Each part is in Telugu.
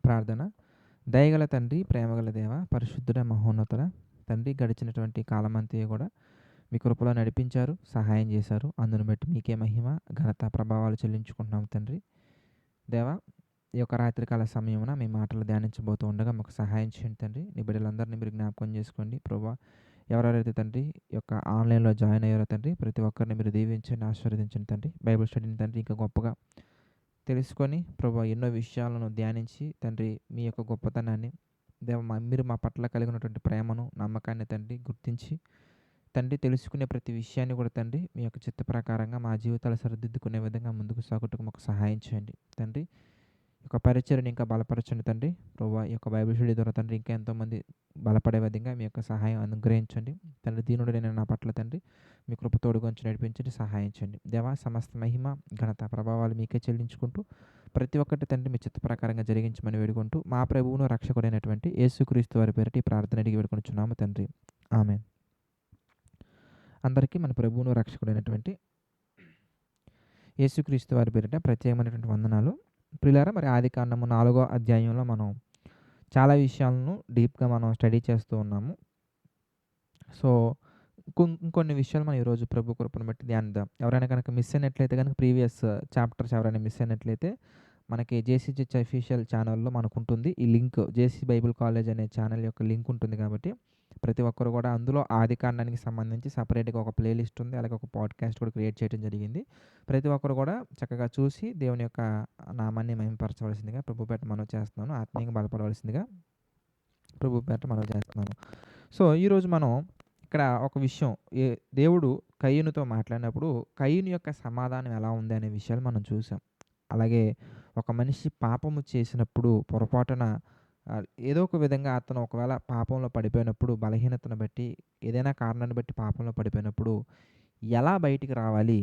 ప్రార్థన. దయగల తండ్రి, ప్రేమగల దేవ, పరిశుద్ధుడ, మహోన్నతుడ తండ్రి, గడిచినటువంటి కాలమంతయు కూడా మీ కృపలో నడిపించారు, సహాయం చేశారు. అందును బట్టి మీకే మహిమ, ఘనత, ప్రభావాలు చెల్లించుకుంటున్నాం తండ్రి. దేవా, ఈ యొక్క రాత్రికాల సమయమున మీ మాటలు ధ్యానించబోతూ ఉండగా మాకు సహాయం చేయండి తండ్రి. నీ బిడ్డలందరినీ మీరు జ్ఞాపకం చేసుకోండి ప్రభువా. ఎవరెవరైతే తండ్రి ఈ యొక్క ఆన్లైన్లో జాయిన్ అయ్యారో తండ్రి, ప్రతి ఒక్కరిని మీరు దీవించండి, ఆశీర్వదించండి తండ్రి. బైబిల్ స్టడీని తండ్రి ఇంకా గొప్పగా తెలుసుకొని ప్రభువా ఎన్నో విషయాలను ధ్యానించి తండ్రి మీ యొక్క గొప్పతనాన్ని మీరు మా పట్ల కలిగి ఉన్నటువంటి ప్రేమను, నమ్మకాన్ని తండ్రి గుర్తించి తండ్రి తెలుసుకునే ప్రతి విషయాన్ని కూడా తండ్రి మీ యొక్క చిత్త ప్రకారంగా మా జీవితాలు సరిదిద్దుకునే విధంగా ముందుకు సాగుటకు మాకు సహాయం చేయండి తండ్రి. ఈ యొక్క పరిచర్ని ఇంకా బలపరచండి తండ్రి. ప్రభువా ఈ యొక్క బైబిల్ స్టడీ ద్వారా తండ్రి ఇంకా ఎంతోమంది బలపడే విధంగా మీ యొక్క సహాయం అనుగ్రహించండి తండ్రి. దీనుడైన నా పట్ల తండ్రి మీ కృప తోడుగొంచి నడిపించండి, సహాయం చేయండి దేవా. సమస్త మహిమ, ఘనత, ప్రభావాలు మీకే చెల్లించుకుంటూ ప్రతి ఒక్కటి తండ్రి మీ చిత్త ప్రకారంగా జరిగించమని వేడుకుంటూ మా ప్రభువును రక్షకుడైనటువంటి యేసుక్రీస్తు వారి పేరిట ఈ ప్రార్థన అడిగి వేడుకొనుచున్నాము తండ్రి. ఆమేన్. అందరికీ మన ప్రభువును రక్షకుడైనటువంటి యేసుక్రీస్తు వారి పేరిట ప్రత్యేకమైనటువంటి వందనాలు. ప్రియులారా, మరి ఆదికాండము 4వ అధ్యాయంలో మనం చాలా విషయాలను డీప్గా మనం స్టడీ చేస్తూ ఉన్నాము. సో ఇంకొన్ని విషయాలు మనం ఈరోజు ప్రభు కృపను బట్టి ధ్యానిద్దాం. ఎవరైనా కనుక మిస్ అయినట్లయితే కనుక ప్రీవియస్ చాప్టర్స్ ఎవరైనా మిస్ అయినట్లయితే మనకి జేసీ చర్చ్ అఫీషియల్ ఛానల్లో మనకు ఉంటుంది ఈ లింక్. జేసీ బైబిల్ కాలేజ్ అనే ఛానల్ యొక్క లింక్ ఉంటుంది కాబట్టి ప్రతి ఒక్కరు కూడా అందులో ఆదికాండానికి సంబంధించి సపరేట్గా ఒక ప్లేలిస్ట్ ఉంది, అలాగే ఒక పాడ్కాస్ట్ కూడా క్రియేట్ చేయడం జరిగింది. ప్రతి ఒక్కరు కూడా చక్కగా చూసి దేవుని యొక్క నామాన్ని మహిమపరచవలసిందిగా ప్రభుపేట మనవి చేస్తున్నాను. ఆత్మీయంగా బలపడవలసిందిగా ప్రభుపేట మనవి చేస్తున్నాను. సో ఈరోజు మనం ఇక్కడ ఒక విషయం, దేవుడు కయ్యూనుతో మాట్లాడినప్పుడు కయ్యూను యొక్క సమాధానం ఎలా ఉంది అనే విషయాలు మనం చూసాం. అలాగే ఒక మనిషి పాపము చేసినప్పుడు పొరపాటున ఏదో ఒక విధంగా అతను ఒకవేళ పాపంలో పడిపోయినప్పుడు, బలహీనతను బట్టి, ఏదైనా కారణాన్ని బట్టి పాపంలో పడిపోయినప్పుడు ఎలా బయటికి రావాలి,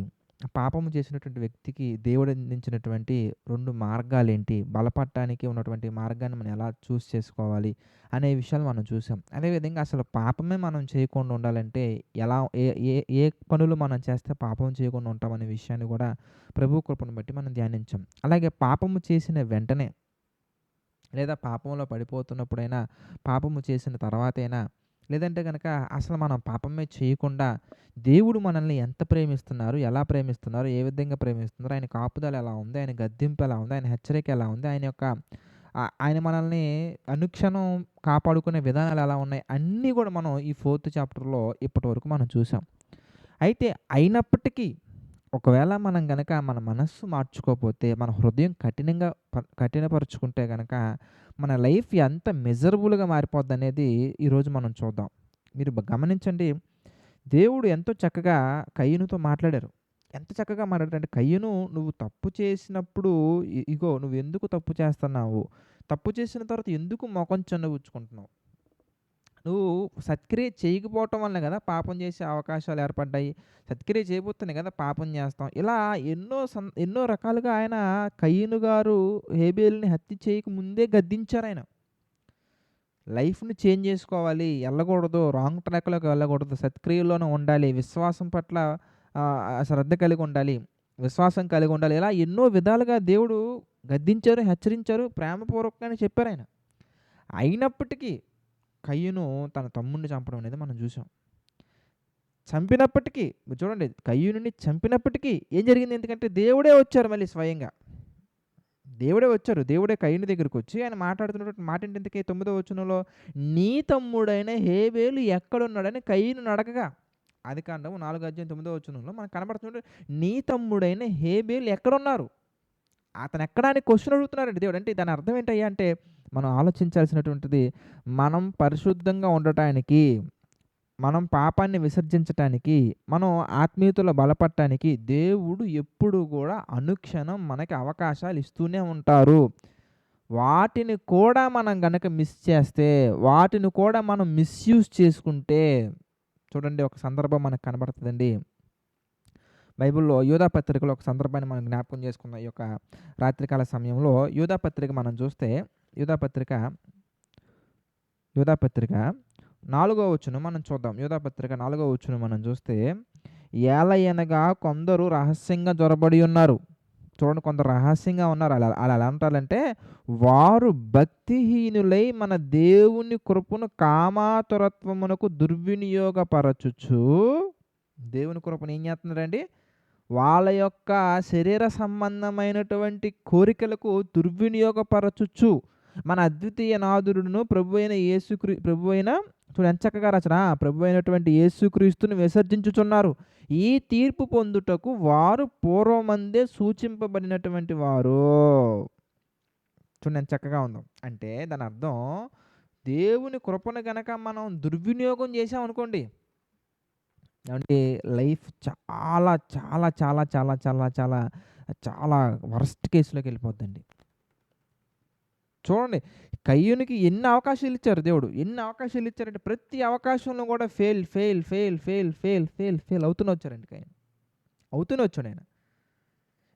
పాపము చేసినటువంటి వ్యక్తికి దేవుడు అందించినటువంటి 2 మార్గాలేంటి, బలపడటానికి ఉన్నటువంటి మార్గాన్ని మనం ఎలా చూస్ చేసుకోవాలి అనే విషయాలు మనం చూసాం. అదేవిధంగా అసలు పాపమే మనం చేయకుండా ఉండాలంటే ఎలా, ఏ ఏ ఏ పనులు మనం చేస్తే పాపం చేయకుండా ఉంటామనే విషయాన్ని కూడా ప్రభు కృపను బట్టి మనం ధ్యానించాం. అలాగే పాపము చేసిన వెంటనే లేదా పాపంలో పడిపోతున్నప్పుడైనా, పాపము చేసిన తర్వాతైనా, లేదంటే కనుక అసలు మనం పాపమే చేయకుండా దేవుడు మనల్ని ఎంత ప్రేమిస్తున్నారు, ఎలా ప్రేమిస్తున్నారు, ఏ విధంగా ప్రేమిస్తున్నారు, ఆయన కాపుదల ఎలా ఉంది, ఆయన గద్దింపు ఎలా ఉంది, ఆయన హెచ్చరిక ఎలా ఉంది, ఆయన యొక్క ఆయన మనల్ని అనుక్షణం కాపాడుకునే విధానాలు ఎలా ఉన్నాయి, అన్నీ కూడా మనం ఈ 4th చాప్టర్లో ఇప్పటి వరకు మనం చూసాం. అయితే అయినప్పటికీ ఒకవేళ మనం గనక మన మనస్సు మార్చుకోకపోతే, మన హృదయం కఠినపరుచుకుంటే గనక మన లైఫ్ ఎంత మిజరబుల్‌గా మారిపోద్దనేది ఈరోజు మనం చూద్దాం. మీరు గమనించండి, దేవుడు ఎంతో చక్కగా కయ్యూనుతో మాట్లాడారు. ఎంత చక్కగా మాట్లాడారంటే, కయ్యూను నువ్వు తప్పు చేసినప్పుడు ఇగో నువ్వెందుకు తప్పు చేస్తున్నావు? తప్పు చేసిన తర్వాత ఎందుకు మొఖం చిన్నబుచ్చుకుంటున్నావు? నువ్వు సత్క్రియ చేయకపోవటం వల్లనే కదా పాపం చేసే అవకాశాలు ఏర్పడ్డాయి. సత్క్రియ చేయబోతేనే కదా పాపం చేస్తాం. ఇలా ఎన్నో రకాలుగా ఆయన కయీను గారు హేబేలుని హత్య చేయక ముందే గద్దించారాయన. లైఫ్‌ని చేంజ్ చేసుకోవాలి, ఎళ్ళకూడదు, రాంగ్ ట్రాక్‌లోకి వెళ్ళకూడదు, సత్క్రియలోనే ఉండాలి, విశ్వాసం పట్ల శ్రద్ధ కలిగి ఉండాలి, విశ్వాసం కలిగి ఉండాలి. ఇలా ఎన్నో విధాలుగా దేవుడు గద్దించారు, హెచ్చరించారు, ప్రేమపూర్వకంగానే చెప్పారాయన. అయినప్పటికీ కయ్యూను తన తమ్ముడిని చంపడం అనేది మనం చూసాం. చంపినప్పటికీ మీరు చూడండి, కయ్యూనుని చంపినప్పటికీ ఏం జరిగింది? ఎందుకంటే దేవుడే వచ్చారు, మళ్ళీ స్వయంగా దేవుడే వచ్చారు. దేవుడే కయ్యూను దగ్గరికి వచ్చి ఆయన మాట్లాడుతున్నటువంటి మాట ఏంటి? ఇంతకీ 9వ వచనంలో నీ తమ్ముడైన హేబేలు ఎక్కడున్నాడని కయ్యూనుని అడగగా, ఆదికాండం 4వ అధ్యాయం 9వ వచనంలో మనకు కనబడుతుంది, నీ తమ్ముడైన హేబేలు ఎక్కడున్నారు, అతను ఎక్కడా అని క్వశ్చన్ అడుగుతున్నారండి దేవుడు. అంటే దాని అర్థం ఏంటయ్యా అంటే, మనం ఆలోచించాల్సినటువంటిది, మనం పరిశుద్ధంగా ఉండటానికి, మనం పాపాన్ని విసర్జించటానికి, మనం ఆత్మీయతలో బలపడటానికి దేవుడు ఎప్పుడు కూడా అనుక్షణం మనకి అవకాశాలు ఇస్తూనే ఉంటారు. వాటిని కూడా మనం గనక మిస్ చేస్తే, వాటిని కూడా మనం మిస్యూజ్ చేసుకుంటే, చూడండి ఒక సందర్భం మనకు కనబడుతుందండి. బైబిల్‌లో యూదా పత్రికలో ఒక సందర్భాన్ని మనం జ్ఞాపకం చేసుకున్న ఈ యొక్క రాత్రికాల సమయంలో యూదా పత్రిక మనం చూస్తే, యూదా పత్రిక 4వ వచనం మనం చూద్దాం. యూదా పత్రిక 4వ వచనం మనం చూస్తే, ఏలయనగా కొందరు రహస్యంగా జొరబడి ఉన్నారు. చూడండి కొందరు రహస్యంగా ఉన్నారు. ఆళ్ళు ఎలా ఉంటారంటే, వారు భక్తిహీనులై మన దేవుని కృపను కామాతురత్వమునకు దుర్వినియోగపరచుచు, దేవుని కృపను ఏం చేస్తున్నారండి? వాళ్ళ యొక్క శరీర సంబంధమైనటువంటి కోరికలకు దుర్వినియోగపరచుచు, మన అద్వితీయ నాథుడును ప్రభువైన చూడు ఎంత చక్కగా రచన. ప్రభువైనటువంటి యేసుక్రీస్తును విసర్జించుచున్నారు. ఈ తీర్పు పొందుటకు వారు పూర్వమందే సూచింపబడినటువంటి వారు. చూడండి ఎంత చక్కగా ఉందో. అంటే దాని అర్థం, దేవుని కృపను గనక మనం దుర్వినియోగం చేసామనుకోండి, అంటే లైఫ్ చాలా చాలా చాలా చాలా చాలా చాలా చాలా వరస్ట్ కేసులోకి వెళ్ళిపోద్దండి. చూడండి, కయ్యూనికి ఎన్ని అవకాశాలు ఇచ్చారు దేవుడు. ఎన్ని అవకాశాలు ఇచ్చారంటే ప్రతి అవకాశంలో కూడా fail fail fail fail fail fail fail అవుతూనే వచ్చారండి. కయ్యూను అవుతూనే వచ్చాడు ఆయన.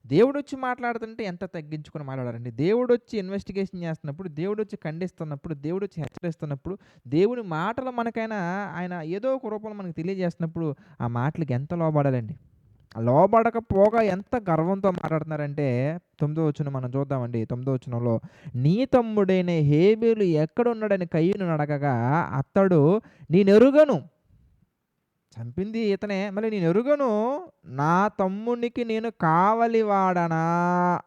దేవుడొచ్చి మాట్లాడుతుంటే ఎంత తగ్గించుకొని మాట్లాడారండి. దేవుడొచ్చి ఇన్వెస్టిగేషన్ చేస్తున్నప్పుడు, దేవుడొచ్చి ఖండిస్తున్నప్పుడు, దేవుడొచ్చి హెచ్చరిస్తున్నప్పుడు, దేవుని మాటలు మనకైనా ఆయన ఏదో ఒక రూపంలో మనకు తెలియజేస్తున్నప్పుడు ఆ మాటలకి ఎంత లోబడాలండి. లోబడకపోగా ఎంత గర్వంతో మాట్లాడుతున్నారంటే 9వ వచనం మనం చూద్దామండి. 9వ వచనంలో, నీ తమ్ముడైన హేబేలు ఎక్కడున్నాడని కయ్యూను అడగగా అతడు, నేనెరుగను, చంపింది ఇతనే, మళ్ళీ నేనెరుగను, నా తమ్మునికి నేను కావలివాడనా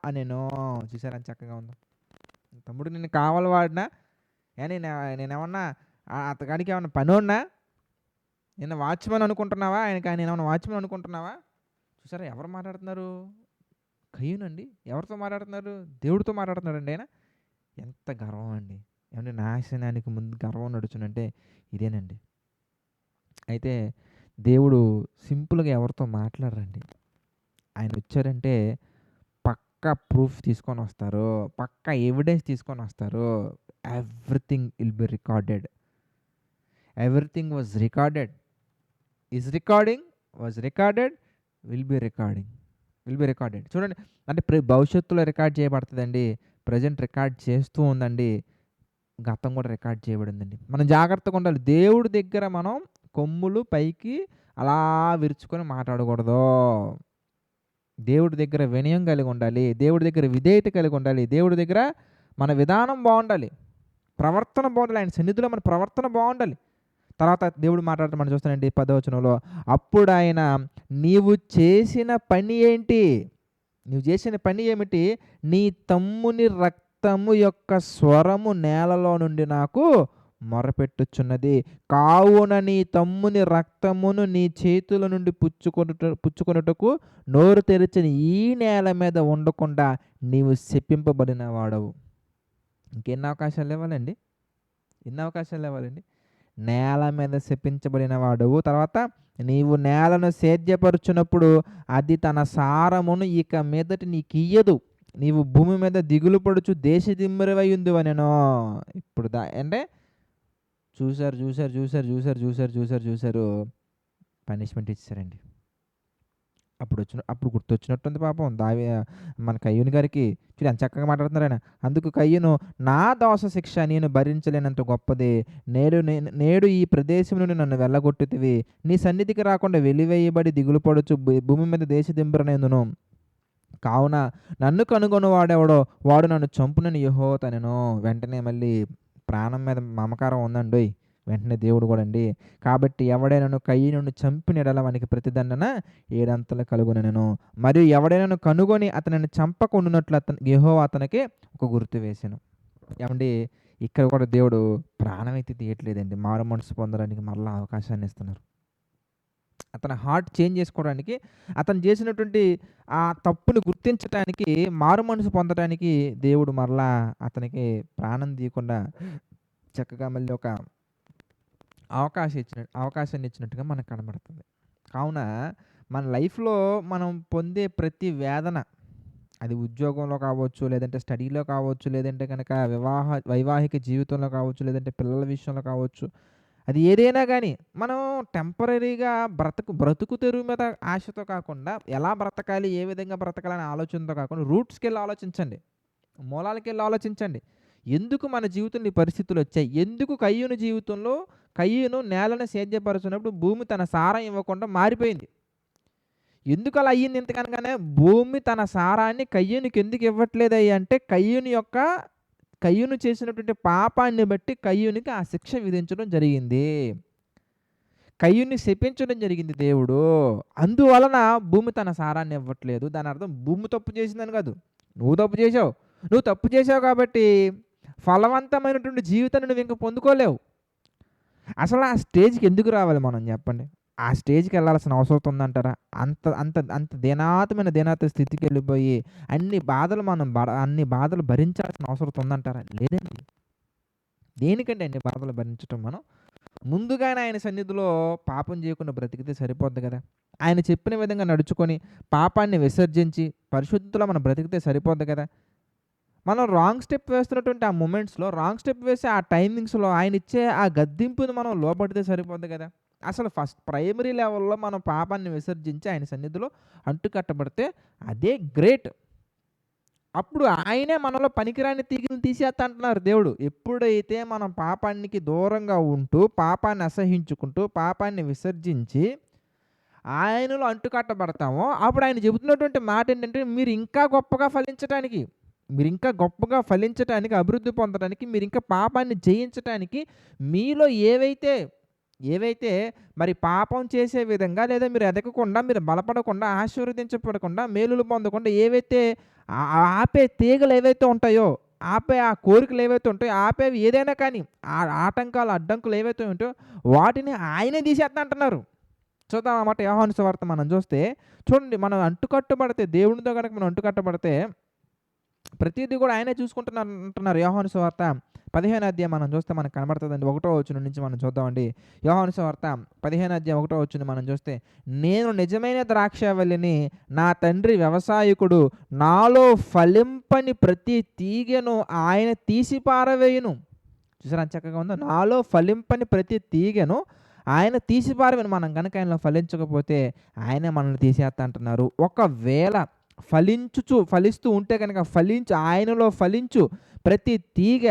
అనెను. చూసారా ఎంత చక్కగా ఉందో. తమ్ముడు నేను కావలివాడినా? నేనేమన్నా అతగాడికి ఏమన్నా పనోడినా? నేను వాచ్‌మెన్ అనుకుంటున్నావా? నేనేమన్నా వాచ్‌మెన్ అనుకుంటున్నావా? చూసారా ఎవరు మాట్లాడుతున్నారు? కయ్యూనండి. ఎవరితో మాట్లాడుతున్నారు? దేవుడితో మాట్లాడుతున్నాడండి ఆయన. ఎంత గర్వం అండి. ఏమంటే నాశనానికి ముందు గర్వం నడుచునంటే ఇదేనండి. అయితే దేవుడు సింపుల్‌గా ఎవరితో మాట్లాడరండి. ఆయన వచ్చారంటే పక్కా ప్రూఫ్ తీసుకొని వస్తారు. పక్కా ఎవిడెన్స్ తీసుకొని వస్తారు. Everything will be recorded. Everything was recorded. Is recording, was recorded, will be recorded. చూడండి, అంటే భవిష్యత్తులో రికార్డ్ చేయబడుతుందండి. ప్రజెంట్ రికార్డ్ చేస్తూ ఉందండి. గతం కూడా రికార్డ్ చేయబడిందండి. మనం జాగ్రత్తగా ఉండాలి. దేవుడి దగ్గర మనం కొమ్ములు పైకి అలా విరుచుకొని మాట్లాడకూడదు. దేవుడి దగ్గర వినయం కలిగి ఉండాలి. దేవుడి దగ్గర విధేయత కలిగి ఉండాలి. దేవుడి దగ్గర మన విధానం బాగుండాలి. ప్రవర్తన బాగుండాలి. ఆయన సన్నిధిలో మన ప్రవర్తన బాగుండాలి. తర్వాత దేవుడు మాట్లాడటం మనం చూస్తానండి 10వ వచనంలో, అప్పుడు ఆయన, నీవు చేసిన పని ఏంటి? నువ్వు చేసిన పని ఏమిటి? నీ తమ్ముని రక్తము యొక్క స్వరము నేలలో నుండి నాకు మొరపెట్టుచున్నది. కావున నీ తమ్ముని రక్తమును నీ చేతుల నుండి పుచ్చుకొనుటకు నోరు తెరిచిన ఈ నేల మీద ఉండకుండా నీవు శపింపబడిన వాడవు. ఇంకెన్ని అవకాశాలు ఇవ్వాలండి? ఎన్ని అవకాశాలు ఇవ్వాలండి? నేల మీద శపించబడిన వాడవు. తర్వాత, నీవు నేలను సేద్యపరుచున్నప్పుడు అది తన సారమును ఇక మీదట నీకియ్యదు. నీవు భూమి మీద దిగులు పడుచు దేశదిమ్మరివై ఉందువనెను. ఇప్పుడు అంటే చూశారు పనిష్మెంట్ ఇచ్చారండి. అప్పుడు గుర్తొచ్చినట్టుంది పాపం మన కయ్యూని గారికి. చూడు ఎంత చక్కగా మాట్లాడుతున్నారు ఆయన. అందుకు కయ్యూను, నా దోష శిక్ష నేను భరించలేనంత గొప్పది. నేడు ఈ ప్రదేశం నుండి నన్ను వెళ్ళగొట్టుతివి. నీ సన్నిధికి రాకుండా వెలివేయబడి దిగులు పడుచు భూమి మీద దేశదింపురనేందును. కావున నన్ను కనుగొని వాడెవడో వాడు నన్ను చంపునని యెహోవా అనెను. వెంటనే మళ్ళీ ప్రాణం మీద మమకారం ఉందండి. వెంటనే దేవుడు కూడా అండి, కాబట్టి ఎవడైనాను కయ్యూనును చంపిన యెడల వానికి ప్రతిదండన 7 అంతలు కలుగునెను. మరియు ఎవడైనాను కనుగొని అతనిని చంపకుండునట్లు యెహోవా అతనికి ఒక గుర్తు వేసెను. ఏమండి, ఇక్కడ కూడా దేవుడు ప్రాణం అయితే తీయట్లేదండి. మారు మనసు పొందడానికి మరలా అవకాశాన్ని ఇస్తున్నారు. అతని హార్ట్ చేంజ్ చేసుకోవడానికి, అతను చేసినటువంటి ఆ తప్పుని గుర్తించడానికి, మారు మనసు పొందడానికి దేవుడు మరలా అతనికి ప్రాణం తీయకుండా చక్కగా మళ్ళీ ఒక అవకాశాన్ని ఇచ్చినట్టుగా మనకు కనబడుతుంది. కావున మన లైఫ్‌లో మనం పొందే ప్రతి వేదన, అది ఉద్యోగంలో కావచ్చు, లేదంటే స్టడీలో కావచ్చు, లేదంటే కనుక వైవాహిక జీవితంలో కావచ్చు, లేదంటే పిల్లల విషయంలో కావచ్చు, అది ఏదైనా కానీ మనం టెంపరరీగా బ్రతుకు తెరువు మీద ఆశతో కాకుండా, ఎలా బ్రతకాలి, ఏ విధంగా బ్రతకాలని ఆలోచనతో కాకుండా రూట్స్‌కెళ్ళి ఆలోచించండి. మూలాలకెళ్ళి ఆలోచించండి. ఎందుకు మన జీవితంలో ఈ పరిస్థితులు వచ్చాయి? ఎందుకు కయ్యూను జీవితంలో కయ్యూను నేలను సేద్యపరుచున్నప్పుడు భూమి తన సారం ఇవ్వకుండా మారిపోయింది? ఎందుకు అలా అయ్యింది ఇంతకనగానే? భూమి తన సారాన్ని కయ్యూనికి ఎందుకు ఇవ్వట్లేదయ్యా అంటే, కయ్యూను చేసినటువంటి పాపాన్ని బట్టి కయ్యూనికి ఆ శిక్ష విధించడం జరిగింది. కయ్యూన్ని శపించడం జరిగింది దేవుడు. అందువలన భూమి తన సారాన్ని ఇవ్వట్లేదు. దాని అర్థం భూమి తప్పు చేసిందని కాదు. నువ్వు తప్పు చేశావు. నువ్వు తప్పు చేశావు కాబట్టి ఫలవంతమైనటువంటి జీవితాన్ని నువ్వు ఇంక పొందుకోలేవు. అసలు ఆ స్టేజ్‌కి ఎందుకు రావాలి మనం చెప్పండి? ఆ స్టేజ్‌కి వెళ్ళాల్సిన అవసరం ఉందంటారా? అంత అంత అంత దీనాత స్థితికి వెళ్ళిపోయి అన్ని బాధలు భరించాల్సిన అవసరం ఉందంటారా? లేదండి. దేనికండి అన్ని బాధలు భరించటం మనం? ముందుగానే ఆయన సన్నిధిలో పాపం చేయకుండా బ్రతికితే సరిపోద్ది కదా! ఆయన చెప్పిన విధంగా నడుచుకొని, పాపాన్ని విసర్జించి, పరిశుద్ధతలో మనం బ్రతికితే సరిపోద్ది కదా! మనం రాంగ్ స్టెప్ వేస్తున్నటువంటి ఆ మొమెంట్స్‌లో, రాంగ్ స్టెప్ వేసే ఆ టైమింగ్స్‌లో ఆయనిచ్చే ఆ గద్దింపుని మనం లోబడితే సరిపోద్ది కదా! అసలు ఫస్ట్ ప్రైమరీ లెవెల్‌లో మనం పాపాన్ని విసర్జించి ఆయన సన్నిధిలో అంటుకట్టబడితే అదే గ్రేట్. అప్పుడు ఆయనే మనలో పనికిరాని తీగని తీసేత్తా అంటున్నారు దేవుడు. ఎప్పుడైతే మనం పాపానికి దూరంగా ఉంటూ, పాపాన్ని అసహించుకుంటూ, పాపాన్ని విసర్జించి, ఆయనలో అంటుకట్టబడతామో, అప్పుడు ఆయన చెబుతున్నటువంటి మాట ఏంటంటే, మీరు ఇంకా గొప్పగా ఫలించటానికి, అభివృద్ధి పొందడానికి, మీరింకా పాపాన్ని జయించటానికి, మీలో ఏవైతే మరి పాపం చేసే విధంగా లేదా మీరు ఎదగకుండా, మీరు బలపడకుండా, ఆశీర్వదించబడకుండా, మేలులు పొందకుండా ఏవైతే ఆపే తీగలు ఏవైతే ఉంటాయో, ఆపే ఆ కోరికలు ఏవైతే ఉంటాయో, ఆపేవి ఏదైనా కానీ ఆటంకాలు, అడ్డంకులు ఏవైతే ఉంటాయో వాటిని ఆయనే తీసేస్తా అంటున్నారు. చూద్దాం ఆ మాట యోహాను సువార్త మనం చూస్తే, చూడండి మనం అంటుకట్టబడితే, దేవునితో కనుక మనం అంటుకట్టబడితే ప్రతీది కూడా ఆయనే చూసుకుంటున్నారు అంటున్నారు. యోహాను సువార్త 15వ అధ్యాయం మనం చూస్తే మనకు కనబడుతుందండి. 1వ వచనం నుంచి మనం చూద్దామండి. యోహాను సువార్త 15వ అధ్యాయం 1వ వచనం మనం చూస్తే, నేను నిజమైన ద్రాక్షావల్లిని, నా తండ్రి వ్యవసాయకుడు, నాలో ఫలింపని ప్రతి తీగెను ఆయన తీసి పారవేయును. చూసారా ఎంత చక్కగా ఉందో? నాలో ఫలింపని ప్రతి తీగెను ఆయన తీసి పారవేయును. మనం కనుక ఆయనలో ఫలించకపోతే ఆయనే మనల్ని తీసేస్తా అంటున్నారు. ఒకవేళ ఫలిస్తూ ఉంటే కనుక ఆయనలో ఫలించు ప్రతి తీగ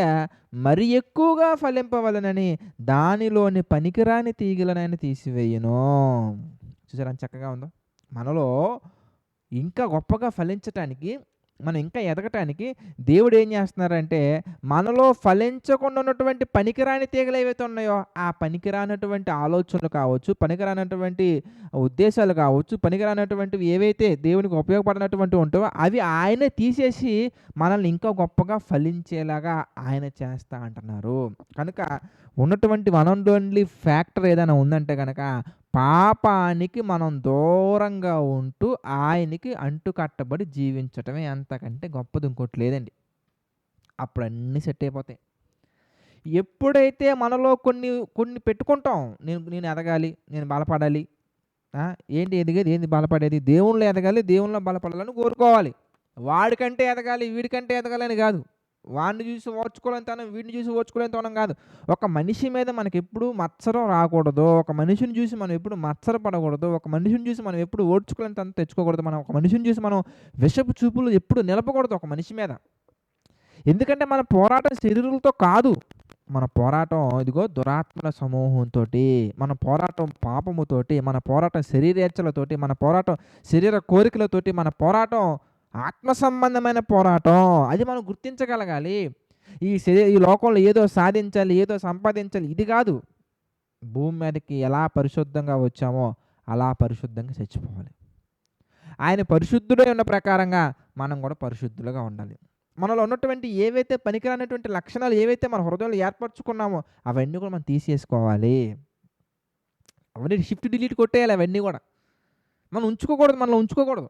మరి ఎక్కువగా ఫలింపవలెనని దానిలోని పనికిరాని తీగలను ఆయన తీసివేయును. చూసారా ఎంత చక్కగా ఉందో? మనలో ఇంకా గొప్పగా ఫలించటానికి, మనం ఇంకా ఎదగటానికి దేవుడు ఏం చేస్తున్నారంటే, మనలో ఫలించకుండా ఉన్నటువంటి పనికిరాని తీగలు ఏవైతే ఉన్నాయో, ఆ పనికిరానటువంటి ఆలోచనలు కావచ్చు, పనికిరానటువంటి ఉద్దేశాలు కావచ్చు, పనికిరానటువంటివి ఏవైతే దేవునికి ఉపయోగపడినటువంటివి ఉంటాయో అవి ఆయనే తీసేసి మనల్ని ఇంకా గొప్పగా ఫలించేలాగా ఆయన చేస్తా అంటున్నారు. కనుక ఉన్నటువంటి వన్ అండ్ ఓన్లీ ఫ్యాక్టర్ ఏదైనా ఉందంటే కనుక, పాపానికి మనం దూరంగా ఉంటూ ఆయనకి అంటుకట్టబడి జీవించటమే, అంతకంటే గొప్పది ఇంకోటి లేదండి. అప్పుడు అన్నీ సెట్ అయిపోతాయి. ఎప్పుడైతే మనలో కొన్ని పెట్టుకుంటాం, నేను ఎదగాలి, నేను బలపడాలి, ఏంటి ఎదిగేది, ఏంది బలపడేది, దేవునిలో ఎదగాలి, దేవునిలో బలపడాలని కోరుకోవాలి. వాడికంటే ఎదగాలి, వీడికంటే ఎదగాలని కాదు. వాడిని చూసి ఓర్చుకోలేనితనం, వీడిని చూసి ఓర్చుకోలేనితనం కాదు. ఒక మనిషి మీద మనకెప్పుడు మత్సరం రాకూడదు. ఒక మనిషిని చూసి మనం ఎప్పుడు మత్సరపడకూడదు. ఒక మనిషిని చూసి మనం ఎప్పుడు ఓర్చుకోలేనితనం తెచ్చుకోకూడదు. మనం ఒక మనిషిని చూసి మనం విషపు చూపులు ఎప్పుడు నిలపకూడదు ఒక మనిషి మీద. ఎందుకంటే మన పోరాటం శరీరులతో కాదు. మన పోరాటం ఇదిగో దురాత్మల సమూహంతోటి, మన పోరాటం పాపముతోటి, మన పోరాటం శరీరేచ్ఛలతోటి, మన పోరాటం శరీర కోరికలతోటి, మన పోరాటం ఆత్మ సంబంధమైన పోరాటం. అది మనం గుర్తించగలగాలి. ఈ లోకంలో ఏదో సాధించాలి, ఏదో సంపాదించాలి ఇది కాదు. భూమి మీదకి ఎలా పరిశుద్ధంగా వచ్చామో అలా పరిశుద్ధంగా చచ్చిపోవాలి. ఆయన పరిశుద్ధుడై ఉన్న ప్రకారంగా మనం కూడా పరిశుద్ధులుగా ఉండాలి. మనలో ఉన్నటువంటి ఏవైతే పనికిరానటువంటి లక్షణాలు ఏవైతే మన హృదయంలో ఏర్పరచుకున్నామో అవన్నీ కూడా మనం తీసేసుకోవాలి. అవన్నీ షిఫ్ట్ డిలీట్ కొట్టేయాలి. అవన్నీ కూడా మనం ఉంచుకోకూడదు, మనలో ఉంచుకోకూడదు.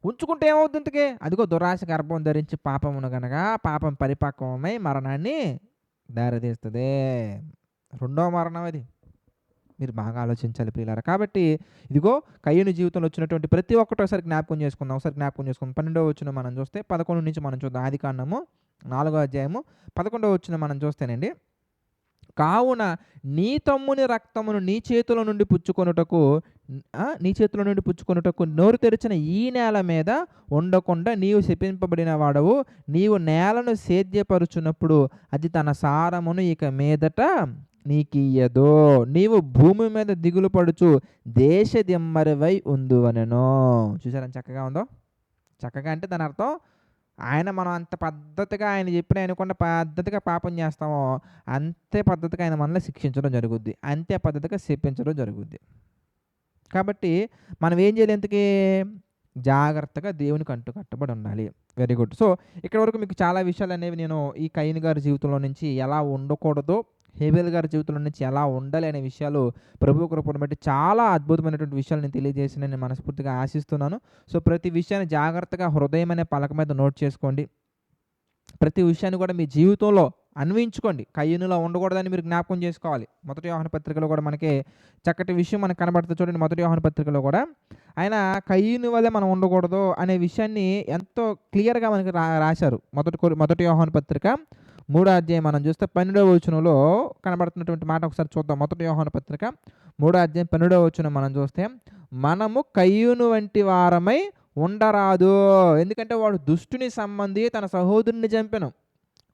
ఉంచుకుంటే ఏమవుతుంది ఇంతకీ? అదిగో దురాశ గర్భం ధరించి పాపమును గనక పాపం పరిపక్వమై మరణాన్ని దారితీస్తుంది. రెండో మరణం అది. మీరు బాగా ఆలోచించాలి ప్రియులారా. కాబట్టి ఇదిగో కయ్యూను జీవితంలో వచ్చినటువంటి ప్రతి ఒక్కటి ఒకసారి జ్ఞాపకం చేసుకుందాం. 12వ వచనం మనం చూస్తే 11 నుంచి మనం చూద్దాం. ఆదికాండము 4వ అధ్యాయము 11వ వచనం మనం చూస్తేనండి, కావున నీ తమ్ముని రక్తమును నీ చేతిలో నుండి పుచ్చుకొనుటకు నోరు తెరిచిన ఈ నేల మీద ఉండకుండా నీవు శపింపబడిన వాడవు. నీవు నేలను సేద్యపరుచున్నప్పుడు అది తన సారమును ఇక మీదట నీకియ్యదు. నీవు భూమి మీద దిగులు పడుచు దేశ దిమ్మరివై ఉందువనెను. చూసారా ఎంత చక్కగా ఉందో? చక్కగా అంటే దాని అర్థం మనం అంత పద్ధతిగా ఆయన చెప్పిన వినకుండా పద్ధతిగా పాపం చేస్తామో, అంతే పద్ధతిగా ఆయన మనల్ని శిక్షించడం జరుగుద్ది. అంతే పద్ధతిగా శిక్షించడం జరుగుద్ది. కాబట్టి మనం ఏం చేయాలి ఇంతకీ? జాగ్రత్తగా దేవునికి కట్టుబడి ఉండాలి. Very good. సో, ఇక్కడి వరకు మీకు చాలా విషయాలనేవి నేను ఈ కయీను గారి జీవితంలో నుంచి ఎలా ఉండకూడదో, హేబెల్ గారి జీవితంలో నుంచి ఎలా ఉండాలి అనే విషయాలు ప్రభు కృపను బట్టి చాలా అద్భుతమైనటువంటి విషయాలు నేను తెలియజేసినని నేను మనస్ఫూర్తిగా ఆశిస్తున్నాను. సో, ప్రతి విషయాన్ని జాగ్రత్తగా హృదయం అనే పలక మీద నోట్ చేసుకోండి. ప్రతి విషయాన్ని కూడా మీ జీవితంలో అన్వయించుకోండి. కయీనులా ఉండకూడదని మీరు జ్ఞాపకం చేసుకోవాలి. మొదటి యోహాను పత్రికలో కూడా మనకి చక్కటి విషయం మనకు కనబడుతుంది చూడండి. మొదటి యోహాను పత్రికలో కూడా ఆయన కయీను వల్లే మనం ఉండకూడదు అనే విషయాన్ని ఎంతో క్లియర్‌గా మనకి రాశారు. మొదటి యోహాను పత్రిక 3వ అధ్యాయం మనం చూస్తే 12వ వచనంలో కనబడుతున్నటువంటి మాట ఒకసారి చూద్దాం. మొదటి యోహాను పత్రిక 3వ అధ్యాయం 12వ వచనం మనం చూస్తే, మనము కయీను వంటి వారమై ఉండరాదు. ఎందుకంటే వాడు దుష్టుని సంబంధి తన సహోదరుని చంపెను.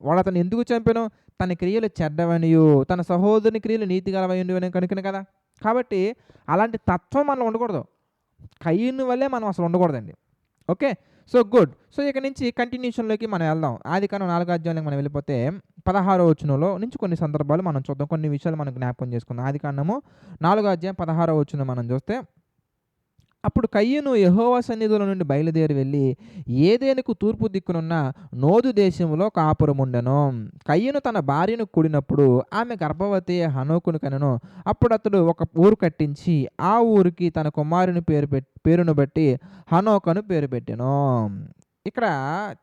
వాడు అతను ఎందుకు చంపెను? తన క్రియలు చెడ్డవనియు తన సహోదరుని క్రియలు నీతిగలవనియు కనుకనే కదా. కాబట్టి అలాంటి తత్వం మనం ఉండకూడదు. కయీను వల్లే మనం అసలు ఉండకూడదండి. ఓకే. So, good. సో, ఇక నుంచి కంటిన్యూషన్‌లోకి మనం వెళ్దాం. ఆదికాండం 4వ అధ్యాయంలోకి మనం వెళ్ళిపోతే 16వ వచనంలో నుంచి కొన్ని సందర్భాలు మనం చూద్దాం. కొన్ని విషయాలు మనం జ్ఞాపకం చేసుకుందాం. ఆదికాండము 4వ అధ్యాయం 16వ వచనం మనం చూస్తే, అప్పుడు కయీను యెహోవా సన్నిధిలో నుండి బయలుదేరి వెళ్ళి ఏదెనుకు తూర్పు దిక్కునున్న నోదు దేశంలో కాపురముండెను. కయీను తన భార్యను కూడినప్పుడు ఆమె గర్భవతి హనోకును కనెను. అప్పుడు అతడు ఒక ఊరు కట్టించి ఆ ఊరికి తన కుమారుని పేరును బట్టి హనోక్ అని పేరు పెట్టెను. ఇక్కడ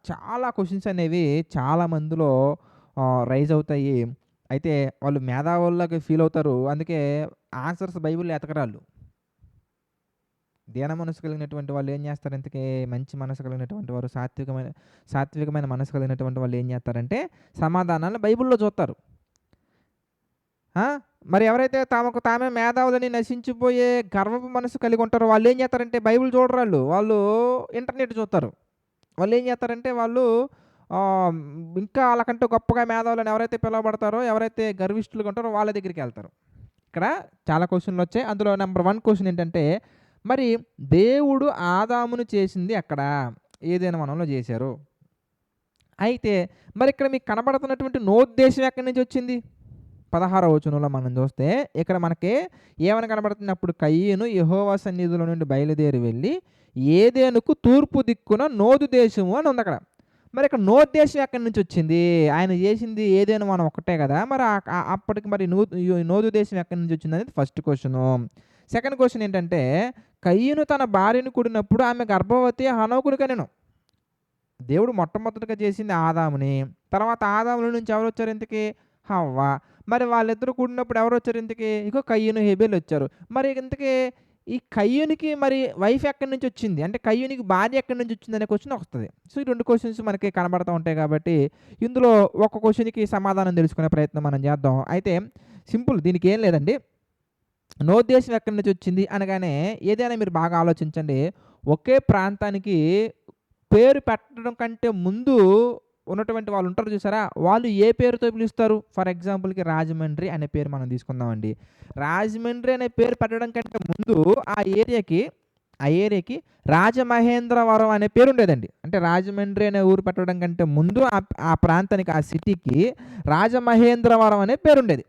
చాలా క్వెషన్స్ అనేవి చాలా మందిలో రైజ్ అవుతాయి. అయితే వాళ్ళు మేధావుల్లాగా ఫీల్ అవుతారు. అందుకే ఆన్సర్స్ బైబిల్‌లో ఎతకరాళ్ళు. దీన మనసు కలిగినటువంటి వాళ్ళు ఏం చేస్తారు ఇంతకీ? మంచి మనసు కలిగినటువంటి వారు, సాత్వికమైన మనసు కలిగినటువంటి వాళ్ళు ఏం చేస్తారంటే సమాధానాలను బైబిల్‌లో చూస్తారు. మరి ఎవరైతే తమకు తామే మేధావులని నశించిపోయే గర్వపు మనసు కలిగి ఉంటారో వాళ్ళు ఏం చేస్తారంటే బైబిల్ చూడరాళ్ళు. వాళ్ళు ఇంటర్నెట్ చూస్తారు. వాళ్ళు ఏం చేస్తారంటే వాళ్ళు ఇంకా వాళ్ళకంటే గొప్పగా మేధావులని ఎవరైతే పిలువబడతారో, ఎవరైతే గర్విష్ఠులుగా ఉంటారో వాళ్ళ దగ్గరికి వెళ్తారు. ఇక్కడ చాలా క్వెషన్‌లు వచ్చాయి. అందులో నెంబర్ 1 క్వెషన్ ఏంటంటే, మరి దేవుడు ఆదామును చేసింది ఎక్కడ? ఏదైనా వనంలో చేశారు. అయితే మరి ఇక్కడ మీకు కనబడుతున్నటువంటి నోద్దేశం ఎక్కడి నుంచి వచ్చింది? 16వ వచనంలో మనం చూస్తే ఇక్కడ మనకి ఏమని కనబడుతుంది? అప్పుడు కయీను యెహోవా సన్నిధిలో నుండి బయలుదేరి వెళ్ళి ఏదెనుకు తూర్పు దిక్కున నోదు దేశము అని ఉంది అక్కడ. మరి ఇక్కడ నోద్దేశం ఎక్కడి నుంచి వచ్చింది? ఆయన చేసింది ఏదైనా మనం ఒక్కటే కదా. మరి అప్పటికి మరి నోదు దేశం ఎక్కడి నుంచి వచ్చింది అనేది ఫస్ట్ క్వెషను. సెకండ్ క్వెషన్ ఏంటంటే, కయీను తన భార్యను కూడినప్పుడు ఆమె గర్భవతి హనోకును కనెను. దేవుడు మొట్టమొదటిగా చేసింది ఆదాముని. తర్వాత ఆదాముల నుంచి ఎవరు వచ్చారు ఇంతకీ? హవ్వ. మరి వాళ్ళిద్దరూ కూడినప్పుడు ఎవరు వచ్చారు ఇంతకీ? ఇగో కయీను, హేబెల్ వచ్చారు. మరి ఇంతకీ ఈ కయ్యూనికి మరి వైఫ్ ఎక్కడి నుంచి వచ్చింది? అంటే కయ్యూనికి భార్య ఎక్కడి నుంచి వచ్చింది అనే క్వెషన్ వస్తది. సో, ఈ 2 క్వెషన్స్ మనకి కనబడతా ఉంటాయి కాబట్టి, ఇందులో ఒక క్వెషన్‌కి సమాధానం తెలుసుకునే ప్రయత్నం మనం చేద్దాం. అయితే సింపుల్, దీనికి ఏం లేదండి. నోద్దేశం ఎక్కడి నుంచి వచ్చింది అనగానే ఏదైనా మీరు బాగా ఆలోచించండి. ఒకే ప్రాంతానికి పేరు పెట్టడం కంటే ముందు ఉన్నటువంటి వాళ్ళు ఉంటారు చూసారా? వాళ్ళు ఏ పేరుతో పిలుస్తారు? ఫర్ ఎగ్జాంపుల్‌కి రాజమండ్రి అనే పేరు మనం తీసుకుందామండి. రాజమండ్రి అనే పేరు పెట్టడం కంటే ముందు ఆ ఏరియాకి రాజమహేంద్రవరం అనే పేరు ఉండేదండి. అంటే రాజమండ్రి అనే ఊరు పెట్టడం కంటే ముందు ఆ ప్రాంతానికి, ఆ సిటీకి రాజమహేంద్రవరం అనే పేరుండేది.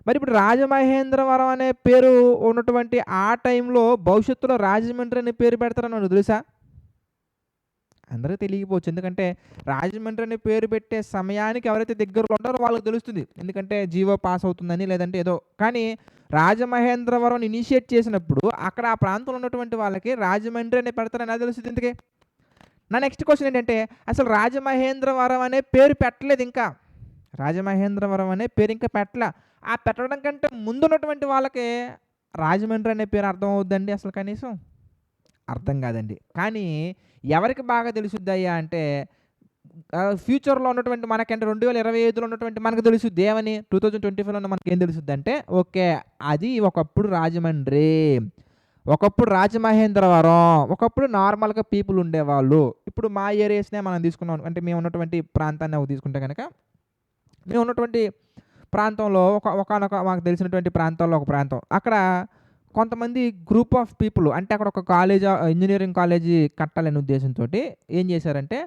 మరి ఇప్పుడు రాజమహేంద్రవరం అనే పేరు ఉన్నటువంటి ఆ టైంలో భవిష్యత్తులో రాజమండ్రి అనే పేరు పెడతారని మనకు తెలుసా? అందరికి తెలియకపోవచ్చు. ఎందుకంటే రాజమండ్రి అనే పేరు పెట్టే సమయానికి ఎవరైతే దగ్గరలో ఉంటారో వాళ్ళకి తెలుస్తుంది. ఎందుకంటే జీవో పాస్ అవుతుందని, లేదంటే ఏదో. కానీ రాజమహేంద్రవరం ఇనిషియేట్ చేసినప్పుడు అక్కడ ఆ ప్రాంతంలో ఉన్నటువంటి వాళ్ళకి రాజమండ్రి అనే పెడతారని ఎలా తెలుస్తుంది ఇంతకీ? నా నెక్స్ట్ క్వశ్చన్ ఏంటంటే, అసలు రాజమహేంద్రవరం అనే పేరు పెట్టలేదు ఇంకా. రాజమహేంద్రవరం అనే పేరు ఇంకా పెట్టలా. ఆ పెట్టడం కంటే ముందున్నటువంటి వాళ్ళకి రాజమండ్రి అనే పేరు అర్థం అవుద్దండి అసలు కనీసం? అర్థం కాదండి. కానీ ఎవరికి బాగా తెలుసుద్దయ్యా అంటే ఫ్యూచర్‌లో ఉన్నటువంటి మనకంటే 2025లో ఉన్నటువంటి మనకు తెలుసుద్ది. ఏమని? 2025లో మనకేం తెలుసుద్దంటే, ఓకే, అది ఒకప్పుడు రాజమండ్రి, ఒకప్పుడు రాజమహేంద్రవరం, ఒకప్పుడు నార్మల్‌గా పీపుల్ ఉండేవాళ్ళు. ఇప్పుడు మా ఏరియాస్‌నే మనం తీసుకున్నాం. అంటే మేము ఉన్నటువంటి ప్రాంతాన్ని తీసుకుంటే గనక, మేము ఉన్నటువంటి ప్రాంతంలో ఒకానొక మాకు తెలిసినటువంటి ప్రాంతాల్లో ఒక ప్రాంతం. అక్కడ కొంతమంది గ్రూప్ ఆఫ్ పీపుల్ అంటే అక్కడ ఒక ఇంజినీరింగ్ కాలేజీ కట్టాలనే ఉద్దేశంతోటి ఏం చేశారంటే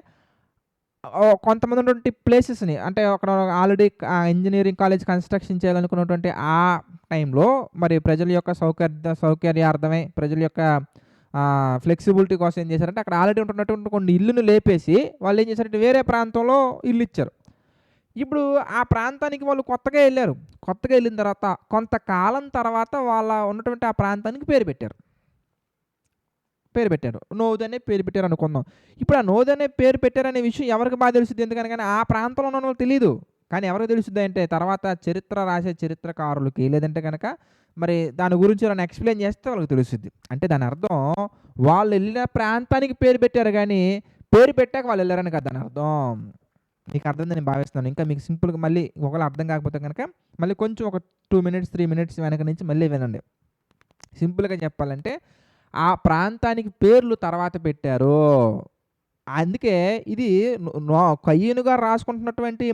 కొంతమంది ఉన్నటువంటి ప్లేసెస్‌ని అంటే అక్కడ ఆల్రెడీ ఇంజినీరింగ్ కాలేజ్ కన్‌స్ట్రక్షన్ చేయాలనుకున్నటువంటి ఆ టైంలో మరి ప్రజల యొక్క సౌకర్యార్థమై ప్రజల యొక్క ఫ్లెక్సిబిలిటీ కోసం ఏం చేశారంటే అక్కడ ఆల్రెడీ ఉంటున్నటువంటి కొన్ని ఇల్లును లేపేసి వాళ్ళు ఏం చేశారంటే వేరే ప్రాంతంలో ఇల్లు ఇచ్చారు. ఇప్పుడు ఆ ప్రాంతానికి వాళ్ళు కొత్తగా ఎళ్లారు. కొత్తగా ఎళ్ళిన తర్వాత కొంతకాలం తర్వాత వాళ్ళ ఉన్నటువంటి ఆ ప్రాంతానికి పేరు పెట్టారు. నోద్ అనే పేరు పెట్టారనుకుందాం. ఇప్పుడు ఆ నోద్ అనే పేరు పెట్టారనే విషయం ఎవరికి బాగా తెలుస్తది? ఎందుకనగానే ఆ ప్రాంతంలో ఉన్నోళ్ళకి తెలీదు. కానీ ఎవరికి తెలుస్తది అంటే తర్వాత చరిత్ర రాసే చరిత్రకారులకి లేదంటే గనక మరి దాని గురించి ఎవరైనా ఎక్స్‌ప్లెయిన్ చేస్తే వాళ్ళకి తెలుస్తది. అంటే దాని అర్థం వాళ్ళెళ్ళిన ప్రాంతానికి పేరు పెట్టారు గానీ, పేరు పెట్టాక వాళ్ళెళ్లారని కాదు దాని అర్థం. మీకు అర్థమైందని నేను భావిస్తున్నాను. ఇంకా మీకు సింపుల్‌గా మళ్ళీ ఒకవేళ అర్థం కాకపోతే గనక మళ్ళీ కొంచెం ఒక 2 మినిట్స్, 3 మినిట్స్ వెనక నుంచి మళ్ళీ వినండి. సింపుల్‌గా చెప్పాలంటే ఆ ప్రాంతానికి పేర్లు తర్వాత పెట్టారు. అందుకే ఇది కయ్యూను గారు రాసుకుంటున్నటువంటి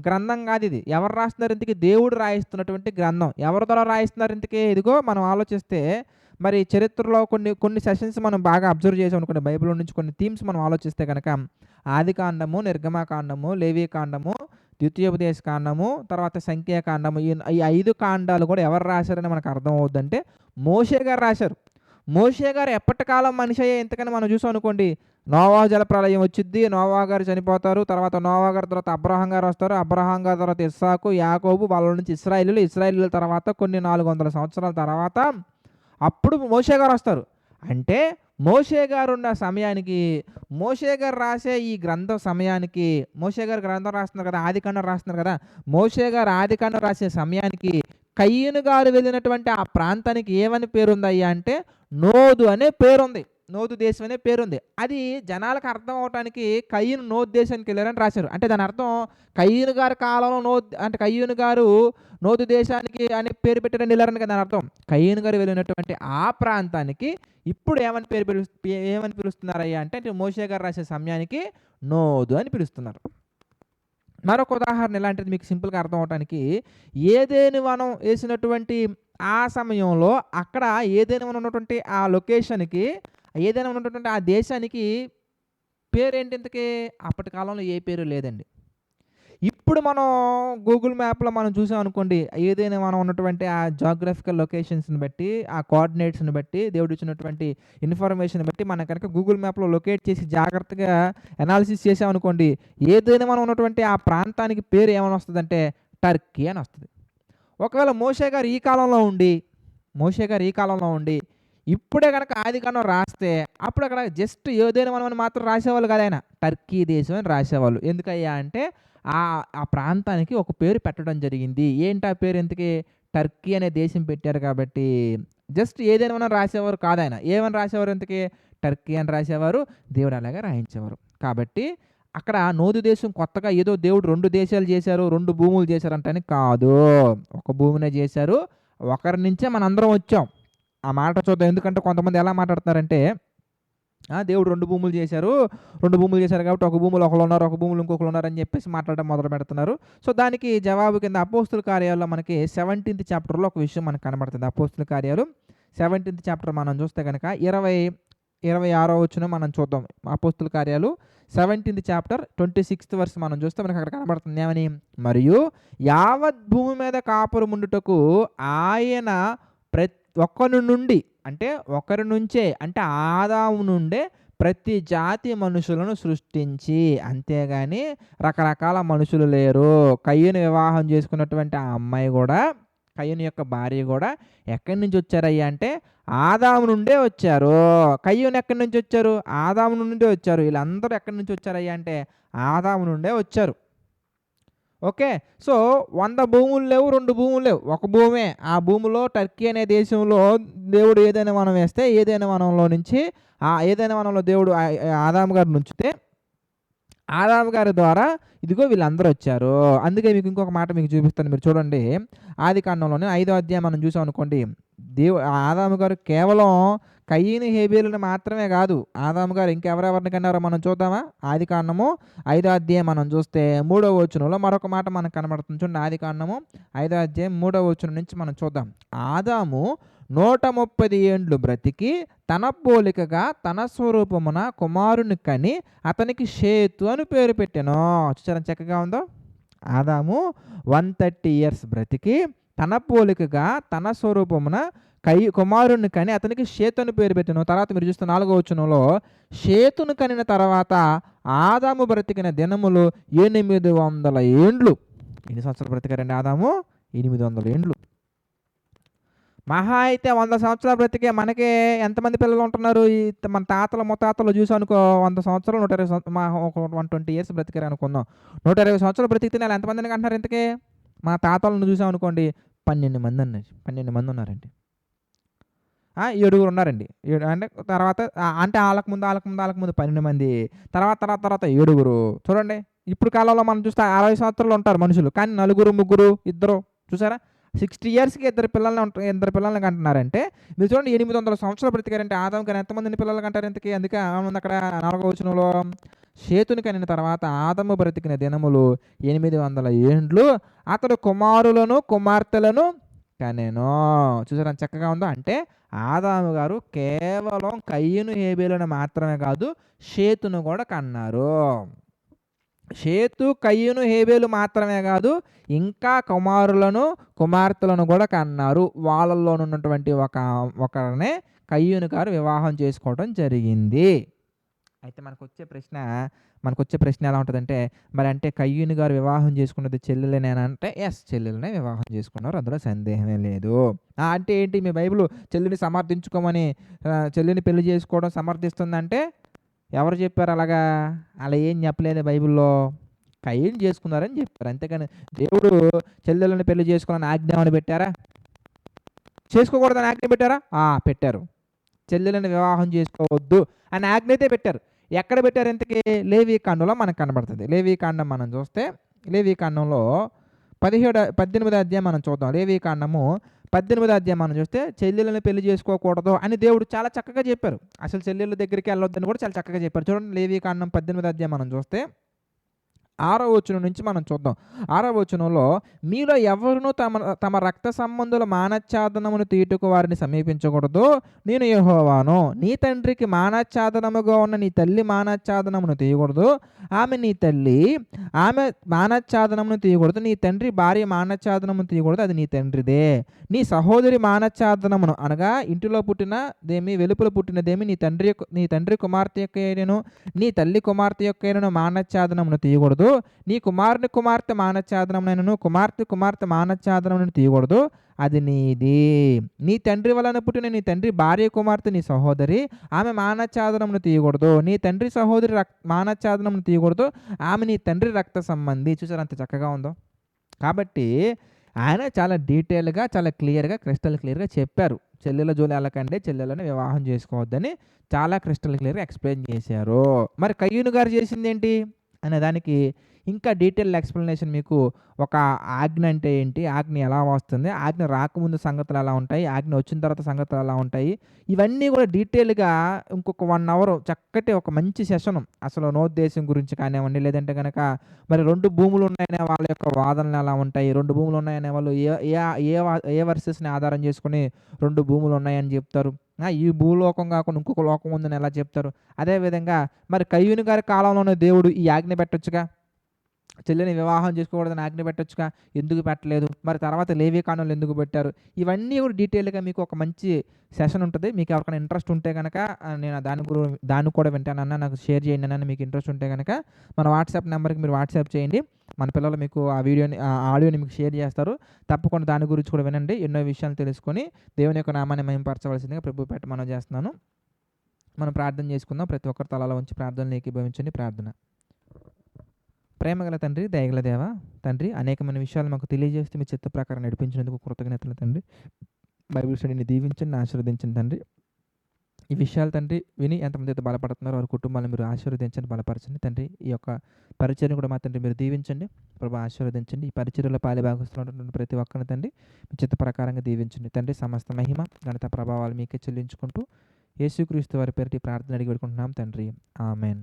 గ్రంథం కాదిది. ఎవరు రాస్తున్నారు ఇంతకీ? దేవుడు రాయిస్తున్నటువంటి గ్రంథం. ఎవరి ద్వారా రాయిస్తున్నారు ఇంతకీ? ఇదిగో మనం ఆలోచిస్తే మరి చరిత్రలో కొన్ని సెషన్స్ మనం బాగా అబ్జర్వ్ చేసామనుకోండి, బైబిల్‌లో నుంచి కొన్ని థీమ్స్ మనం ఆలోచిస్తే గనక ఆదికాండము, నిర్గమకాండము, లేవీకాండము, ద్వితీయోపదేశ కాండము, తర్వాత సంఖ్యాకాండము ఈ 5 కాండాలు కూడా ఎవరు రాశారని మనకు అర్థమవుద్దంటే మోషే గారు రాశారు. మోషే గారు ఎప్పటి కాలం మనిషి అయ్యే ఎంతకని మనం చూసామనుకోండి, నోవహు జలప్రళయం వచ్చిద్ది. నోవహు గారు చనిపోతారు. తర్వాత నోవహు గారి తర్వాత అబ్రహాం గారు వస్తారు. అబ్రహాం గారి తర్వాత ఇస్సాకు, యాకోబు, వాళ్ళ నుంచి ఇశ్రాయేలీయుల తర్వాత కొన్ని 400 సంవత్సరాల తర్వాత అప్పుడు మోషే గారు వస్తారు. అంటే మోషే గారున్న సమయానికి, మోషే గారు రాసే ఈ గ్రంథం సమయానికి, మోషే గారు గ్రంథం రాస్తున్నారు కదా, ఆదికాండం రాస్తున్నారు కదా, మోషే గారు ఆదికాండం రాసే సమయానికి కయ్యూను గారు వెళ్ళినటువంటి ఆ ప్రాంతానికి ఏమని పేరుందయ్యా అంటే నోదు అనే పేరుంది. నోదు దేశం అనే పేరుంది. అది జనాలకు అర్థం అవ్వటానికి కయ్యూను నోదు దేశానికి వెళ్ళారని రాశారు. అంటే దాని అర్థం కయ్యూను గారి కాలంలో అంటే కయ్యూను గారు నోదు దేశానికి అనే పేరు పెట్టారని వెళ్ళారని కదా దాని అర్థం. కయ్యూను గారు వెళ్ళినటువంటి ఆ ప్రాంతానికి ఇప్పుడు ఏమని పిలుస్తున్నారయ్యా అంటే మోషే గారు రాసే సమయానికి నోదు అని పిలుస్తున్నారు. మరొక ఉదాహరణ ఎలాంటిది మీకు సింపుల్‌గా అర్థం అవ్వటానికి, ఏదెను వనం ఏసినటువంటి ఆ సమయంలో అక్కడ ఏదెను వనం ఉన్నటువంటి ఆ లొకేషన్‌కి, ఏదైనా ఉన్నటువంటి ఆ దేశానికి పేరేంటి ఇంతకీ? అప్పటి కాలంలో ఏ పేరు లేదండి. ఇప్పుడు మనం గూగుల్ మ్యాప్‌లో మనం చూసామనుకోండి, ఏదైనా మనం ఉన్నటువంటి ఆ జియోగ్రాఫికల్ లొకేషన్స్‌ని బట్టి, ఆ కోఆర్డినేట్స్‌ని బట్టి, దేవుడిచ్చినటువంటి ఇన్ఫర్మేషన్ బట్టి మనం కనుక గూగుల్ మ్యాప్‌లో లొకేట్ చేసి జాగ్రత్తగా అనాలిసిస్ చేసామనుకోండి, ఏదైనా మనం ఉన్నటువంటి ఆ ప్రాంతానికి పేరు ఏమని వస్తదంటే టర్కీ అని వస్తది. ఒకవేళ మోషే గారు ఈ కాలంలో ఉండి ఇప్పుడే గనక ఆదికాండం రాస్తే అప్పుడు అక్కడ జస్ట్ ఏదైనా వనం అని మాత్రం రాసేవాళ్ళు కాదు ఆయన. టర్కీ దేశం అని రాసేవాళ్ళు. ఎందుకయ్యా అంటే ఆ ప్రాంతానికి ఒక పేరు పెట్టడం జరిగింది. ఏంటి ఆ పేరు ఇంతకీ? టర్కీ అనే దేశం పెట్టారు కాబట్టి జస్ట్ ఏదైనా మనం రాసేవారు కాదాయన. ఏమని రాసేవారు ఇంతకీ? టర్కీ అని రాసేవారు. దేవుడు అలాగే రాయించేవారు. కాబట్టి అక్కడ నోదు దేశం కొత్తగా ఏదో దేవుడు 2 దేశాలు చేశారు, 2 భూములు చేశారంటని కాదు. ఒక భూమినే చేశారు. ఒకరి నుంచే మనందరం వచ్చాం. ఆ మాట చూద్దాం. ఎందుకంటే కొంతమంది ఎలా మాట్లాడుతున్నారంటే దేవుడు 2 భూములు చేశారు. 2 భూములు చేశారు కాబట్టి ఒక భూమిలో ఒకళ్ళున్నారు, ఒక భూమిలో ఇంకొకళ్ళున్నారని చెప్పేసి మాట్లాడడం మొదలుపెడుతున్నారు. సో, దానికి జవాబు కింద అపోస్తుల కార్యాల్లో మనకి 17th చాప్టర్‌లో ఒక విషయం మనకు కనబడుతుంది. అపోస్తుల కార్యాలు 17th చాప్టర్ మనం చూస్తే గనక 26వ వచనం మనం చూద్దాం. అపోస్తుల కార్యాలు 17th చాప్టర్ 26th వర్స్ మనం చూస్తే మనకు అక్కడ కనబడుతుంది ఏమని? మరియు యావత్ భూమి మీద కాపురముండుటకు ఆయన ఒకరి నుండి అంటే ఒకరి నుంచే అంటే ఆదాము నుండే ప్రతి జాతి మనుషులను సృష్టించి, అంతేగాని రకరకాల మనుషులు లేరు. కయ్యూను వివాహం చేసుకున్నటువంటి ఆ అమ్మాయి కూడా, కయ్యూను యొక్క భార్య కూడా ఎక్కడి నుంచి వచ్చారయ్యా అంటే ఆదాము నుండే వచ్చారు. కయ్యూను ఎక్కడి నుంచి వచ్చారు? ఆదాము నుండే వచ్చారు. వీళ్ళందరూ ఎక్కడి నుంచి వచ్చారయ్యా అంటే ఆదాము నుండే వచ్చారు. ఓకే. సో, 100 భూములు లేవు, 2 భూములు లేవు. ఒక భూమే. ఆ భూమిలో టర్కీ అనే దేశంలో దేవుడు ఏదైనా వనం వేస్తే, ఏదైనా వనంలో నుంచి ఏదైనా వనంలో దేవుడు ఆదాము గారిని ఉంచితే, ఆదాము గారి ద్వారా ఇదిగో వీళ్ళందరూ వచ్చారు. అందుకే మీకు ఇంకొక మాట మీకు చూపిస్తాను. మీరు చూడండి. ఆదికాండంలోనే 5వ అధ్యాయం మనం చూసామనుకోండి. ఆదాము గారు కేవలం కయీను, హేబేలుని మాత్రమే కాదు. ఆదాము గారు ఇంకెవరెవరిని కన్నారో మనం చూద్దామా? ఆదికాండము 5వ అధ్యాయం మనం చూస్తే 3వ వచనంలో మరొక మాట మనకు కనబడుతుంది. చూడండి, ఆదికాండము 5వ అధ్యాయం 3వ వచనం నుంచి మనం చూద్దాం. ఆదాము 130 ఏండ్లు బ్రతికి తన పోలికగా తన స్వరూపమున కుమారుని కని అతనికి షేతు అని పేరు పెట్టెను. చూసారా చక్కగా ఉందో? ఆదాము 130 ఇయర్స్ బ్రతికి తన పోలికగా తన స్వరూపమున కుమారుని కని అతనికి షేతు అని పేరు పెట్టెను. తర్వాత మీరు చూస్తే 4వ వచనంలో షేతును కనిన తర్వాత ఆదాము బ్రతికిన దినములు 800 ఏండ్లు. ఎన్ని సంవత్సరాలు బ్రతికారండి ఆదాము? 800 ఏండ్లు. మహా అయితే 100 సంవత్సరాలు బ్రతికే మనకే ఎంతమంది పిల్లలు ఉంటున్నారు? ఈ మన తాతలు ముత్తాతలు చూసానుకో 100 సంవత్సరాలు 120 ఇయర్స్ బ్రతికారు అనుకుందాం. 120 సంవత్సరాలు బ్రతికితే నెల ఎంతమందిని కంటున్నారు ఇంతకీ? మా తాతలను చూసామనుకోండి 12 మంది అన్నారు. 12 మంది ఉన్నారండి. 7 ఉన్నారండి. అంటే తర్వాత అంటే ఆళ్ళకు ముందు 12 మంది. తర్వాత 7. చూడండి, ఇప్పుడు కాలంలో మనం చూస్తే 60 సంవత్సరాలు ఉంటారు మనుషులు. కానీ 4, 3, 2 చూసారా? 60 ఇయర్స్‌కి ఇద్దరు పిల్లల్ని కంటున్నారంటే మీరు చూడండి 800 సంవత్సరాలు బ్రతికారంటే ఆదాము గారు ఎంతమందిని పిల్లలు కంటారు ఇంతకీ? అందుకే ఏముంది అక్కడ 4వ వచనంలో షేతుని కనిన తర్వాత ఆదాము బ్రతికిన దినములు 800 ఏండ్లు అతడు కుమారులను కుమార్తెలను కనెను. చూసారా చక్కగా ఉందో? అంటే ఆదాము గారు కేవలం కయీను, హేబేలును మాత్రమే కాదు షేతును కూడా కన్నారు. షేతు, కయీను, హేబేలు మాత్రమే కాదు ఇంకా కుమారులను కుమార్తెలను కూడా కన్నారు. వాళ్ళలోనున్నటువంటి ఒకరినే కయీను గారు వివాహం చేసుకోవడం జరిగింది. అయితే మనకొచ్చే ప్రశ్న ఎలా ఉంటుందంటే, మరి అంటే కయ్యూని గారు వివాహం చేసుకున్నది చెల్లెలనేనా అంటే, ఎస్, చెల్లెలనే వివాహం చేసుకున్నారు, అందులో సందేహమే లేదు. అంటే ఏంటి, మీ బైబిల్ చెల్లిని సమర్థించుకోమని చెల్లిని పెళ్లి చేసుకోవడం సమర్థిస్తుందంటే ఎవరు చెప్పారు అలాగా? అలా ఏం చెప్పలేదు బైబిల్లో. కయ్యూని చేసుకున్నారని చెప్పారు. అంతేకాని దేవుడు చెల్లెలను పెళ్లి చేసుకోవాలని ఆజ్ఞ పెట్టారా? చేసుకోకూడదని ఆజ్ఞ పెట్టారా? పెట్టారు. చెల్లెలను వివాహం చేసుకోవద్దు అని ఆజ్ఞ అయితే పెట్టారు. ఎక్కడ పెట్టారు ఇంతకీ? లేవీకాండంలో మనకు కనబడుతుంది. లేవీకాండం మనం చూస్తే లేవీకాండంలో 18వ అధ్యాయం మనం చూద్దాం. లేవీకాండము 18వ అధ్యాయం మనం చూస్తే చెల్లెలను పెళ్లి చేసుకోకూడదు అని దేవుడు చాలా చక్కగా చెప్పారు. అసలు చెల్లెళ్ళ దగ్గరికి వెళ్ళొద్దని కూడా చాలా చక్కగా చెప్పారు. చూడండి, లేవీకాండం 18వ అధ్యాయం మనం చూస్తే 6వ వచనం నుంచి మనం చూద్దాం. 6వ వచనంలో మీలో ఎవరునూ తమ రక్త సంబంధుల మానచ్ఛాదనమును తీయుటకు వారిని సమీపించకూడదు, నేను యెహోవాను. నీ తండ్రికి మానచ్ఛాదనముగా ఉన్న నీ తల్లి మానచ్ఛాదనమును తీయకూడదు, ఆమె నీ తల్లి, ఆమె మానచ్ఛాదనమును తీయకూడదు. నీ తండ్రి భార్య మానచ్ఛాదనమును తీయకూడదు, అది నీ తండ్రిదే. నీ సహోదరి మానచ్ఛాదనమును అనగా ఇంటిలో పుట్టినదేమి వెలుపల పుట్టినదేమి నీ తండ్రి కుమార్తె యొక్కైనను నీ తల్లి కుమార్తె యొక్కైనను మానచ్ఛాదనమును తీయకూడదు. నీ కుమారుని కుమార్తె మానచ్ఛాదనమునైనను కుమార్తె మానచ్ఛాదనమును తీయకూడదు, అది నీది. నీ తండ్రి వలన పుట్టిన నీ తండ్రి భార్య కుమార్తె నీ సహోదరి, ఆమె మానచ్ఛాదనమును తీయకూడదు. నీ తండ్రి సహోదరి మానచ్ఛాదనమును తీయకూడదు, ఆమె నీ తండ్రి రక్త సంబంధి. చూసారు అంత చక్కగా ఉందో? కాబట్టి ఆయన చాలా డీటెయిల్గా, చాలా క్లియర్గా, క్రిస్టల్ క్లియర్గా చెప్పారు. చెల్లెల జోలి వెళ్ళకండి, చెల్లెలను వివాహం చేసుకోవద్దని చాలా క్రిస్టల్ క్లియర్గా ఎక్స్ప్లెయిన్ చేశారు. మరి కయ్యూను గారు చేసింది ఏంటి అనే దానికి ఇంకా డీటెయిల్ ఎక్స్ప్లెనేషన్ మీకు ఒక ఆజ్ఞ అంటే ఏంటి, ఆజ్ఞ ఎలా వస్తుంది, ఆజ్ఞ రాకముందు సంగతులు ఎలా ఉంటాయి, ఆజ్ఞ వచ్చిన తర్వాత సంగతులు ఎలా ఉంటాయి, ఇవన్నీ కూడా డీటెయిల్గా ఇంకొక 1 అవర్ చక్కటి ఒక మంచి సెషన్ అసలు నోద్దేశం గురించి కానివ్వండి, లేదంటే కనుక మరి 2 భూములు ఉన్నాయనే వాళ్ళ యొక్క వాదనలు ఎలా ఉంటాయి, 2 భూములు ఉన్నాయనే వాళ్ళు ఏ వర్సెస్ని ఆధారం చేసుకుని 2 భూములు ఉన్నాయని చెప్తారు, ఈ భూలోకం కాకుండా ఇంకొక లోకం ఉందని ఎలా చెప్తారు. అదేవిధంగా మరి కయ్యూని గారి కాలంలోనే దేవుడు ఈ ఆజ్ఞ పెట్టొచ్చుగా, చెల్లిని వివాహం చేసుకోకూడదని ఆజ్ఞ పెట్టొచ్చుగా, ఎందుకు పెట్టలేదు? మరి తర్వాత లేవీకాండంలో ఎందుకు పెట్టారు? ఇవన్నీ కూడా డీటెయిల్గా మీకు ఒక మంచి సెషన్ ఉంటుంది. మీకు ఎవరికైనా ఇంట్రెస్ట్ ఉంటే కనుక నేను దాన్ని కూడా వింటానన్నా, నాకు షేర్ చేయండి అన్న. మీకు ఇంట్రెస్ట్ ఉంటే కనుక మన వాట్సాప్ నెంబర్కి మీరు వాట్సాప్ చేయండి. మన పిల్లలు మీకు ఆ ఆడియోని మీకు షేర్ చేస్తారు. తప్పకుండా దాని గురించి కూడా వినండి. ఎన్నో విషయాలు తెలుసుకొని దేవుని యొక్క నామాన్ని మహిమపరచవలసిందిగా ప్రభు పేట మనం చేస్తున్నాను. మనం ప్రార్థన చేసుకుందాం. ప్రతి ఒక్కరి తలలో ఉంచి ప్రార్థనలు ఏకీభవించండి. ప్రార్థన. ప్రేమగల తండ్రి, దయగల దేవ తండ్రి, అనేకమైన విషయాలు మాకు తెలియజేస్తూ మీ చిత్త ప్రకారం నడిపించినందుకు కృతజ్ఞతలు తండ్రి. బైబిల్ స్టడీని దీవించండి, ఆశీర్వదించండి తండ్రి. ఈ విషయాలు తండ్రి విని ఎంతమందైతే బలపడుతున్నారో వారి కుటుంబాలను మీరు ఆశీర్వదించండి, బలపరచండి తండ్రి. ఈ యొక్క పరిచర్యను కూడా మా తండ్రి మీరు దీవించండి. ప్రభు ఆశీర్వదించండి. ఈ పరిచర్యలో పాలిభాగస్తులు ఉన్నటువంటి ప్రతి ఒక్కరిని తండ్రి మీ చిత్త ప్రకారంగా దీవించండి తండ్రి. సమస్త మహిమ, ఘనత, ప్రభావాలు మీకే చెల్లించుకుంటూ యేసుక్రీస్తు వారి పేరిట ఈ ప్రార్థన అడిగి పెట్టుకుంటున్నాం తండ్రి. ఆమెన్.